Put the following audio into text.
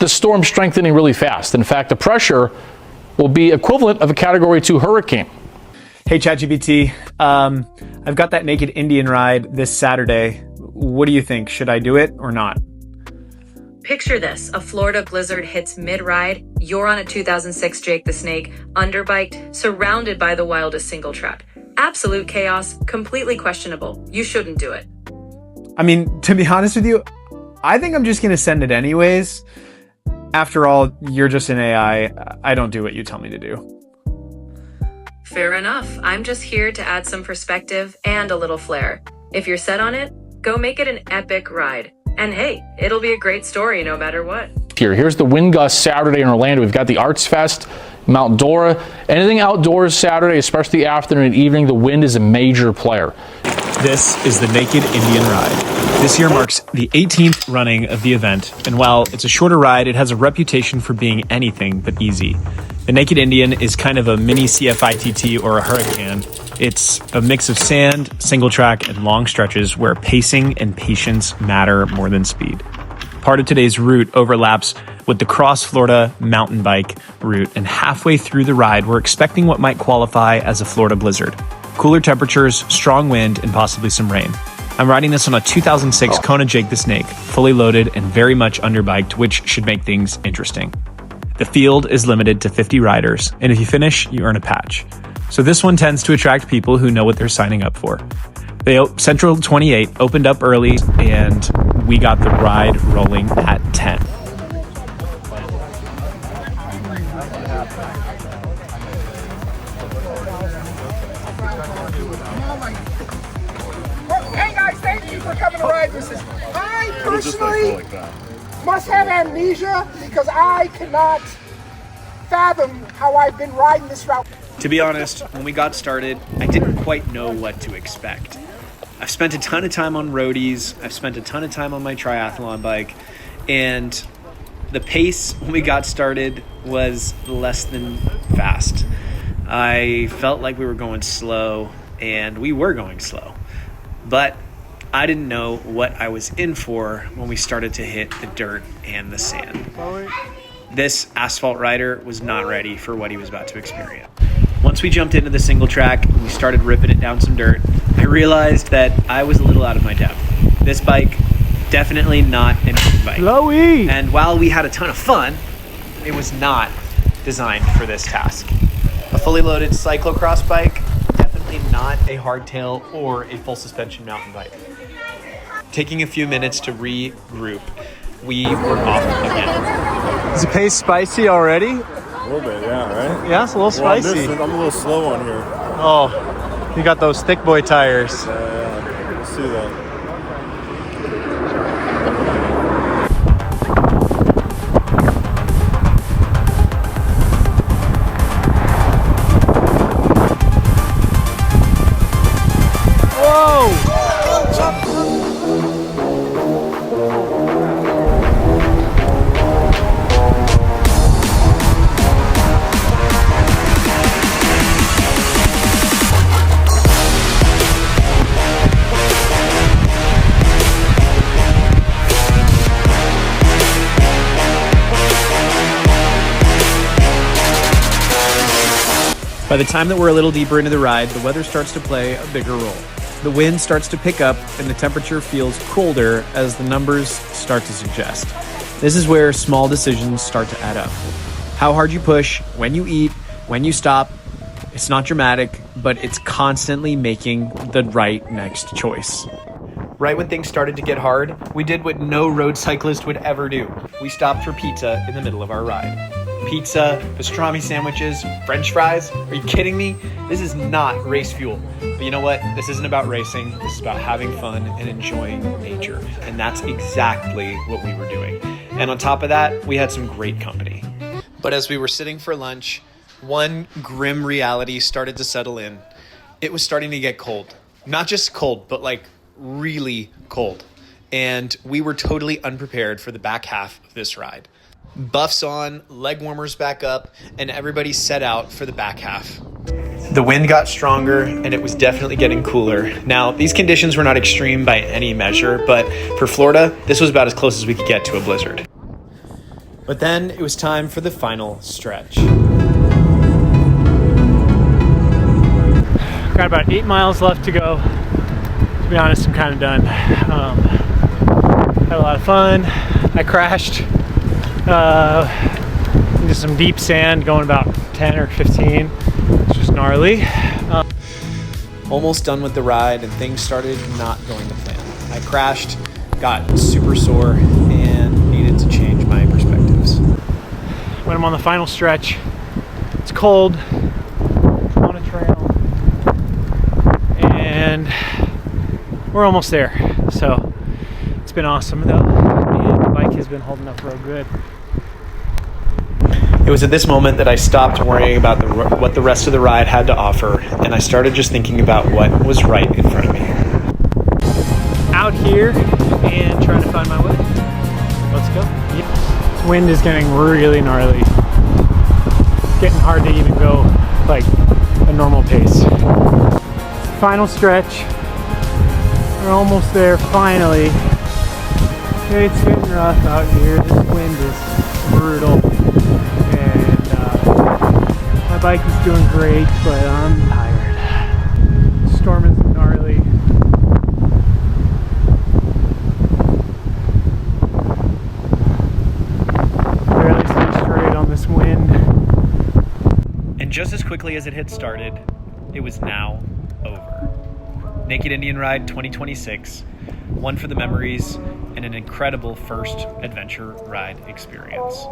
the storm strengthening really fast. In fact, the pressure will be equivalent of a Category 2 hurricane. Hey, ChatGPT. I've got that naked Indian ride this Saturday. What do you think? Should I do it or not? Picture this. A Florida blizzard hits mid-ride. You're on a 2006 Jake the Snake, underbiked, surrounded by the wildest single track. Absolute chaos, completely questionable. You shouldn't do it. I mean, to be honest with you, I think I'm just going to send it anyways. After all, you're just an AI. I don't do what you tell me to do. Fair enough. I'm just here to add some perspective and a little flair. If you're set on it, go make it an epic ride. And hey, it'll be a great story no matter what. Here's the wind gust Saturday in Orlando. We've got the Arts Fest, Mount Dora. Anything outdoors Saturday, especially afternoon and evening, the wind is a major player. This is the Naked Indian Ride. This year marks the 18th running of the event, and while it's a shorter ride, it has a reputation for being anything but easy. The Naked Indian is kind of a mini CFITT or a hurricane. It's a mix of sand, single track, and long stretches where pacing and patience matter more than speed. Part of today's route overlaps with the Cross Florida mountain bike route, and halfway through the ride, we're expecting what might qualify as a Florida blizzard. Cooler temperatures, strong wind, and possibly some rain. I'm riding this on a 2006 Kona Jake the Snake, fully loaded and very much underbiked, which should make things interesting. The field is limited to 50 riders, and if you finish, you earn a patch. So this one tends to attract people who know what they're signing up for. Central 28 opened up early, and we got the ride rolling at 10. Hey guys, thank you for coming to ride this. I personally must have amnesia because I cannot fathom how I've been riding this route. To be honest, when we got started, I didn't quite know what to expect. I've spent a ton of time on roadies, I've spent a ton of time on my triathlon bike, and the pace when we got started was less than fast. I felt like we were going slow, and we were going slow. But I didn't know what I was in for when we started to hit the dirt and the sand. This asphalt rider was not ready for what he was about to experience. Once we jumped into the single track and we started ripping it down some dirt, I realized that I was a little out of my depth. This bike, definitely not an easy bike. Flowy! And while we had a ton of fun, it was not designed for this task. A fully loaded cyclocross bike, definitely not a hardtail or a full suspension mountain bike. Taking a few minutes to regroup, we were off again. Is the pace spicy already? A little bit, yeah, right? Yeah, it's a little spicy. I'm a little slow on here. Oh, you got those thick boy tires. Yeah. Let's see that. By the time that we're a little deeper into the ride, the weather starts to play a bigger role. The wind starts to pick up and the temperature feels colder as the numbers start to suggest. This is where small decisions start to add up. How hard you push, when you eat, when you stop. It's not dramatic, but it's constantly making the right next choice. Right when things started to get hard, we did what no road cyclist would ever do. We stopped for pizza in the middle of our ride. Pizza, pastrami sandwiches, French fries. Are you kidding me? This is not race fuel. But you know what? This isn't about racing. This is about having fun and enjoying nature. And that's exactly what we were doing. And on top of that, we had some great company. But as we were sitting for lunch, one grim reality started to settle in. It was starting to get cold. Not just cold, but like really cold. And we were totally unprepared for the back half of this ride. Buffs on, leg warmers back up, and everybody set out for the back half. The wind got stronger, and it was definitely getting cooler. Now, these conditions were not extreme by any measure, but for Florida, this was about as close as we could get to a blizzard. But then it was time for the final stretch. Got about 8 miles left to go. To be honest, I'm kind of done. Had a lot of fun. I crashed into some deep sand going about 10 or 15, which was gnarly. Almost done with the ride and things started not going to plan. I crashed, got super sore, and needed to change my perspectives. When I'm on the final stretch, it's cold, I'm on a trail, and we're almost there. So it's been awesome though, and the bike has been holding up real good. It was at this moment that I stopped worrying about what the rest of the ride had to offer, and I started just thinking about what was right in front of me. Out here and trying to find my way. Let's go. Yep. This wind is getting really gnarly. It's getting hard to even go like a normal pace. Final stretch. We're almost there finally. It's getting rough out here. This wind is brutal. My bike is doing great, but I'm tired. Storm is gnarly. Barely stay straight on this wind. And just as quickly as it had started, it was now over. Naked Indian Ride 2026, one for the memories and an incredible first adventure ride experience.